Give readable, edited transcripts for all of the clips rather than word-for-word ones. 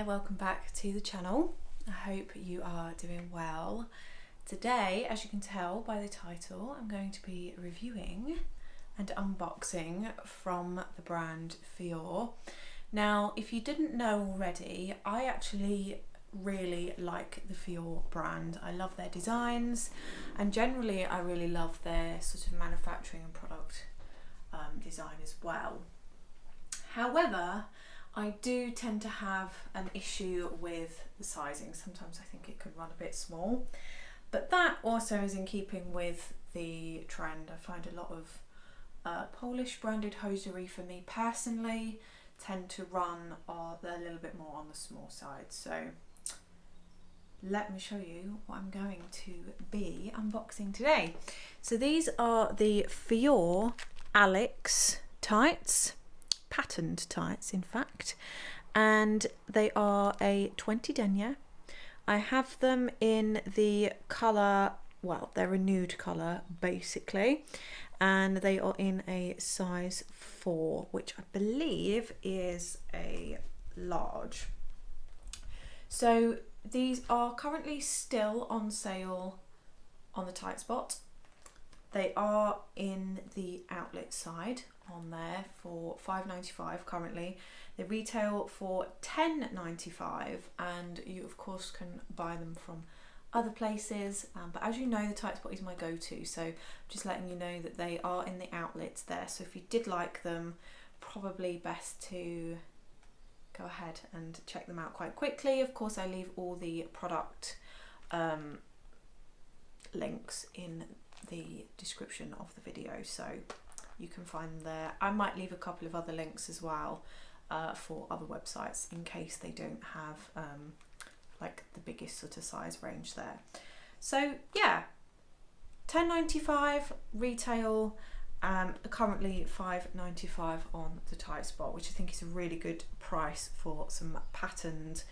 there, welcome back to the channel. I hope you are doing well. Today, as you can tell by the title, I'm going to be reviewing and unboxing from the brand Fiore. Now, if you didn't know already, I actually really like the Fiore brand. I love their designs, and generally I really love their sort of manufacturing and product design as well. However, I do tend to have an issue with the sizing. Sometimes I think it can run a bit small, but that also is in keeping with the trend. I find a lot of Polish branded hosiery, for me personally, tend to run a little bit more on the small side. So let me show you what I'm going to be unboxing today. So these are the Fiore Alex tights, patterned tights in fact, and they are a 20 denier. I have them in the colour, well, they're a nude colour basically, and they are in a size 4, which I believe is a large. So these are currently still on sale on the Tight Spot. They are in the outlet side on there for £5.95 currently. They retail for £10.95, and you of course can buy them from other places, but as you know, the Tight Spot is my go-to, so just letting you know that they are in the outlets there. So if you did like them, probably best to go ahead and check them out quite quickly. Of course, I leave all the product links in the description of the video, so you can find them there. I might leave a couple of other links as well for other websites in case they don't have like the biggest sort of size range there. So yeah, £10.95 retail, currently £5.95 on the Tight Spot, which I think is a really good price for some patterned,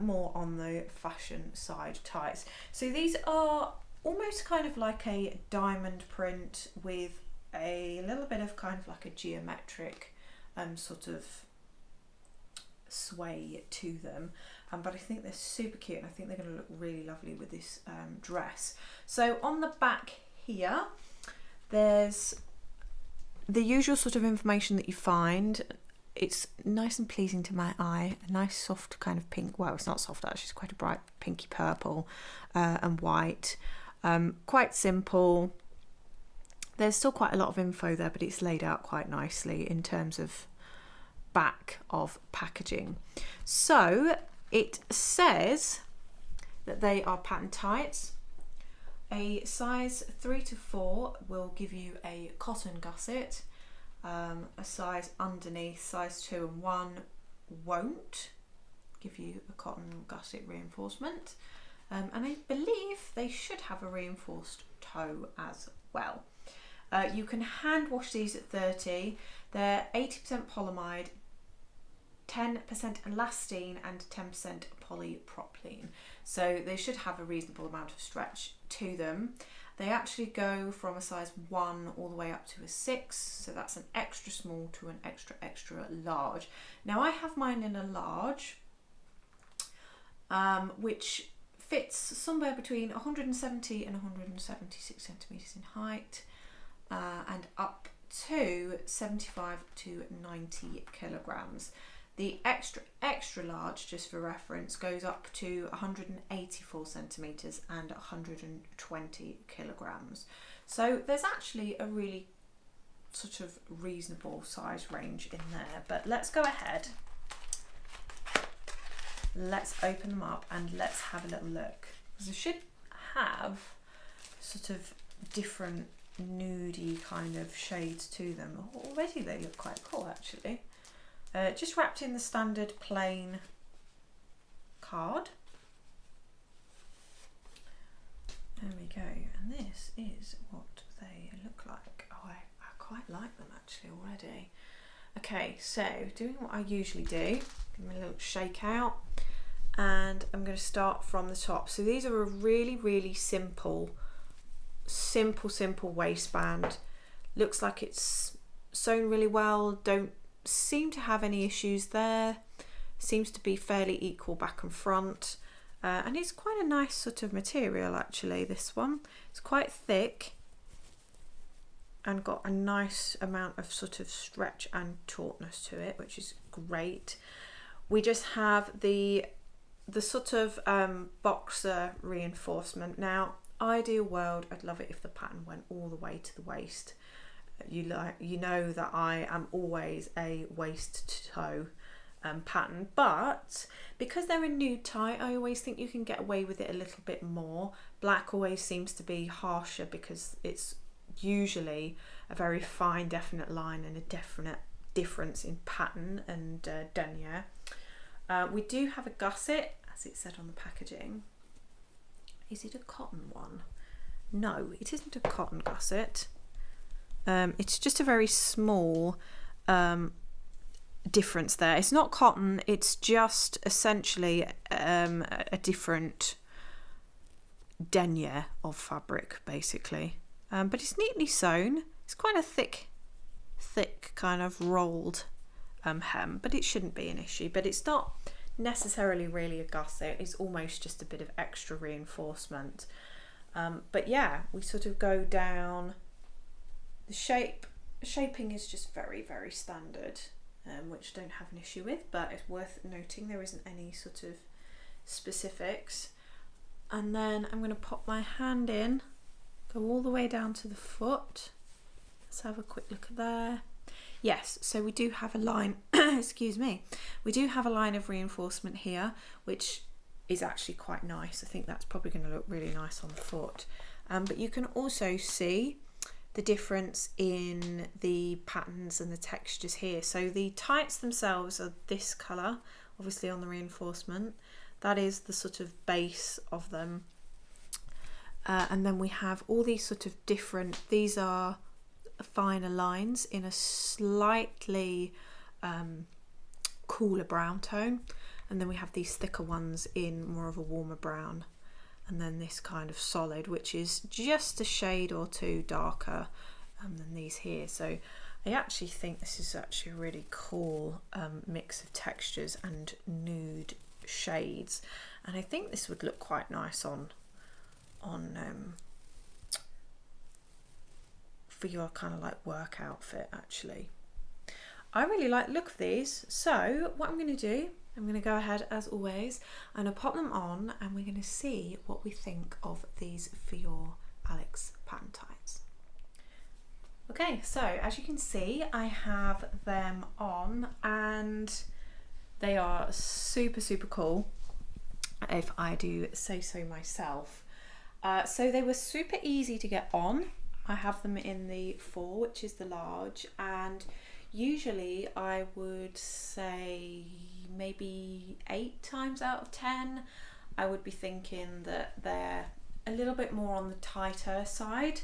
more on the fashion side tights. So these are almost kind of like a diamond print with a little bit of kind of like a geometric sort of sway to them, but I think they're super cute, and I think they're going to look really lovely with this dress. So on the back here, there's the usual sort of information that you find. It's nice and pleasing to my eye, a nice soft kind of pink, well, it's not soft actually, it's quite a bright pinky purple and white. Quite simple. There's still quite a lot of info there, but it's laid out quite nicely in terms of back of packaging. So it says that they are pattern tights. A size 3 to 4 will give you a cotton gusset. A size underneath, size 2 and 1, won't give you a cotton gusset reinforcement. And I believe they should have a reinforced toe as well. You can hand wash these at 30. They're 80% polyamide, 10% elastane and 10% polypropylene. So they should have a reasonable amount of stretch to them. They actually go from a size 1 all the way up to a 6. So that's an extra small to an extra large. Now I have mine in a large, which fits somewhere between 170 and 176 centimetres in height, and up to 75 to 90 kilograms. The extra large, just for reference, goes up to 184 centimetres and 120 kilograms. So there's actually a really sort of reasonable size range in there. But let's go ahead. Let's open them up and let's have a little look. Because they should have sort of different nudey kind of shades to them. Already they look quite cool actually. Just wrapped in the standard plain card. There we go, and this is what they look like. Oh, I quite like them actually already. Okay, so doing what I usually do, give them a little shake out, and I'm going to start from the top. So these are a really simple waistband. Looks like it's sewn really well, don't seem to have any issues there. seems to be fairly equal back and front, and it's quite a nice sort of material actually, this one. It's quite thick and got a nice amount of sort of stretch and tautness to it, which is great. We just have the sort of boxer reinforcement. Now, ideal world, I'd love it if the pattern went all the way to the waist. You know that I am always a waist to toe pattern, but because they're a nude tie, I always think you can get away with it a little bit more. Black always seems to be harsher because it's usually a very fine definite line and a definite difference in pattern and denier. We do have a gusset, as it said on the packaging. Is it a cotton one? No, it isn't a cotton gusset. It's just a very small difference there. It's not cotton, it's just essentially a different denier of fabric, basically. But it's neatly sewn. It's quite a thick kind of rolled hem, but it shouldn't be an issue. But it's not necessarily really a gusset, it's almost just a bit of extra reinforcement. But yeah, we sort of go down. The shaping is just very, very standard, which I don't have an issue with, but it's worth noting there isn't any sort of specifics. And then I'm going to pop my hand in, go all the way down to the foot. Let's have a quick look at there. Yes, so we do have a line, excuse me, we do have a line of reinforcement here, which is actually quite nice. I think that's probably going to look really nice on the foot. But you can also see the difference in the patterns and the textures here. So the tights themselves are this colour, obviously on the reinforcement. That is the sort of base of them. And then we have all these sort of different, these are finer lines in a slightly cooler brown tone. And then we have these thicker ones in more of a warmer brown. And then this kind of solid, which is just a shade or two darker than these here. So I actually think this is actually a really cool mix of textures and nude shades. And I think this would look quite nice on for your kind of like work outfit actually. I really like the look of these. So what I'm going to do, I'm going to go ahead as always and I'll pop them on and we're going to see what we think of these Fior Alex pattern tights. Okay, so as you can see I have them on and they are super, super cool, if I do say so myself. So they were super easy to get on. I have them in the 4, which is the large, and usually I would say maybe 8 times out of 10 I would be thinking that they're a little bit more on the tighter side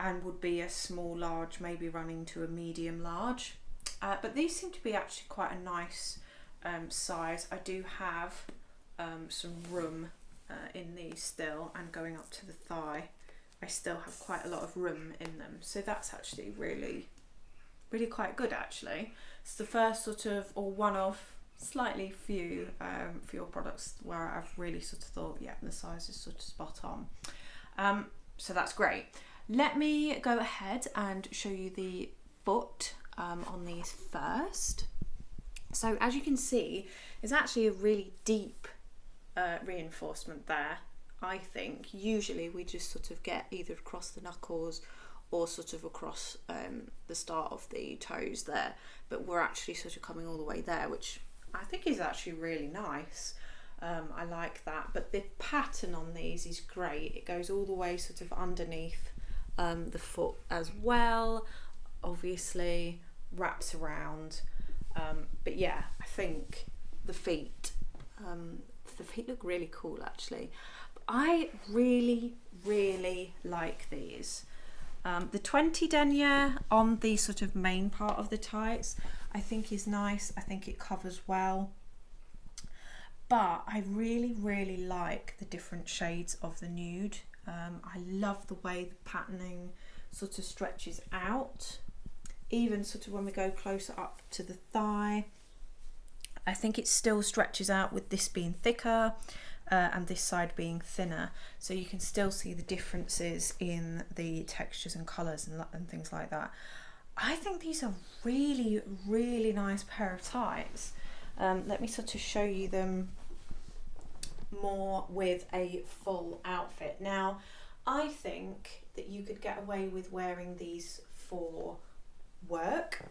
and would be a small large, maybe running to a medium large. But these seem to be actually quite a nice size. I do have some room in these still, and going up to the thigh I still have quite a lot of room in them, so that's actually really, really quite good actually. It's the first sort of, or one of slightly few Fior products where I've really sort of thought, yeah, the size is sort of spot on. So that's great. Let me go ahead and show you the foot on these first. So as you can see, it's actually a really deep reinforcement there. I think usually we just sort of get either across the knuckles or sort of across the start of the toes there, but we're actually sort of coming all the way there, which I think is actually really nice. I like that, but the pattern on these is great. It goes all the way sort of underneath the foot as well, obviously wraps around, but yeah, I think the feet look really cool actually. I really, really like these. The 20 denier on the sort of main part of the tights I think is nice. I think it covers well. But I really, really like the different shades of the nude. I love the way the patterning sort of stretches out. Even sort of when we go closer up to the thigh. I think it still stretches out with this being thicker and this side being thinner, so you can still see the differences in the textures and colours and things like that. I think these are really, really nice pair of tights. Let me sort of show you them more with a full outfit. Now, I think that you could get away with wearing these for work,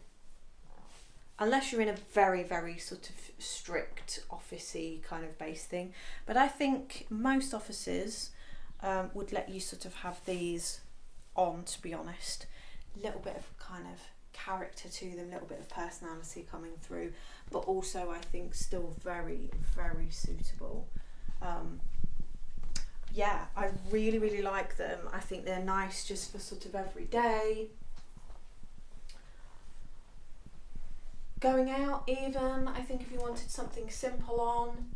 unless you're in a very, very sort of strict officey kind of base thing. But I think most offices would let you sort of have these on, to be honest. A little bit of kind of character to them, a little bit of personality coming through, but also I think still very, very suitable. Yeah, I really, really like them. I think they're nice just for sort of every day. Going out even, I think if you wanted something simple on,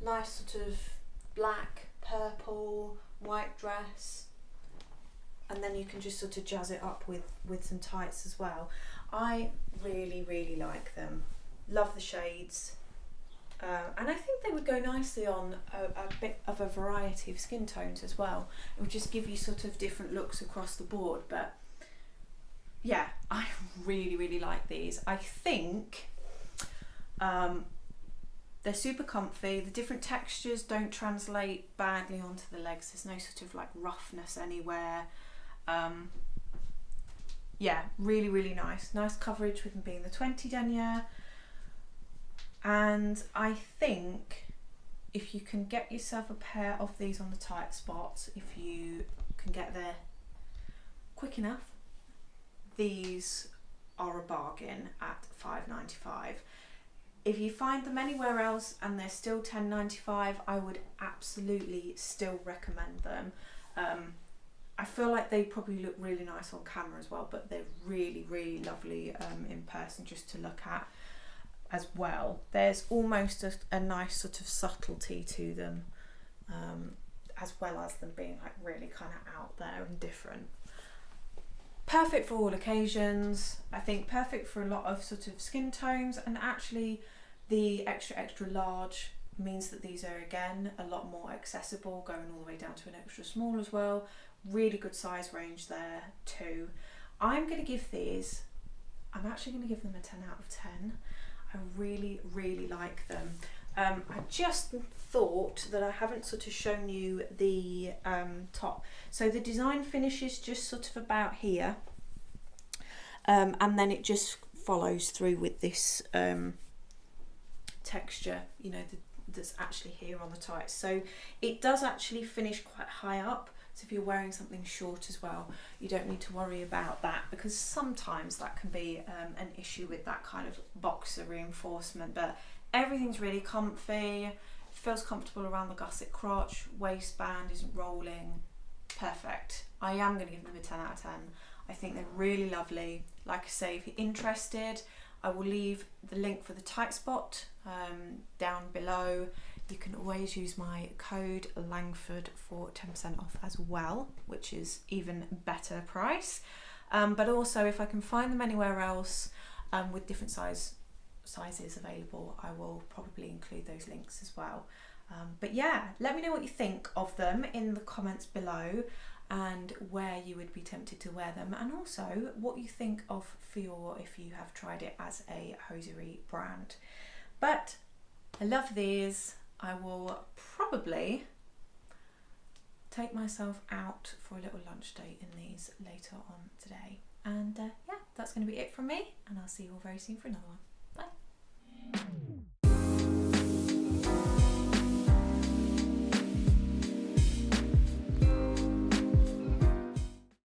nice sort of black, purple, white dress, and then you can just sort of jazz it up with some tights as well. I really, really like them. Love the shades. And I think they would go nicely on a bit of a variety of skin tones as well. It would just give you sort of different looks across the board. But yeah, I really, really like these. I think they're super comfy. The different textures don't translate badly onto the legs. There's no sort of like roughness anywhere. Yeah, really, really nice. Nice coverage with them being the 20 denier. And I think if you can get yourself a pair of these on the tight spot, if you can get there quick enough, these are a bargain at £5.95. If you find them anywhere else and they're still £10.95, I would absolutely still recommend them. I feel like they probably look really nice on camera as well, but they're really, really lovely in person just to look at as well. There's almost a nice sort of subtlety to them, as well as them being like really kind of out there and different. Perfect for all occasions. I think perfect for a lot of sort of skin tones, and actually the extra large means that these are again a lot more accessible, going all the way down to an extra small as well. Really good size range there too. I'm going to give these, I'm actually going to give them a 10 out of 10. I really, really like them. I just thought that I haven't sort of shown you the top. So the design finishes just sort of about here, and then it just follows through with this texture, you know, that's actually here on the tights. So it does actually finish quite high up. So if you're wearing something short as well, you don't need to worry about that, because sometimes that can be an issue with that kind of boxer reinforcement. But everything's really comfy, feels comfortable around the gusset crotch, waistband isn't rolling, perfect. I am going to give them a 10 out of 10. I think they're really lovely. Like I say, if you're interested, I will leave the link for the tight spot down below. You can always use my code Langford for 10% off as well, which is even better price. But also, if I can find them anywhere else with different sizes available, I will probably include those links as well. But yeah, let me know what you think of them in the comments below, and where you would be tempted to wear them, and also what you think of Fior if you have tried it as a hosiery brand. But I love these. I will probably take myself out for a little lunch date in these later on today. And yeah, that's going to be it from me, and I'll see you all very soon for another one. Bye.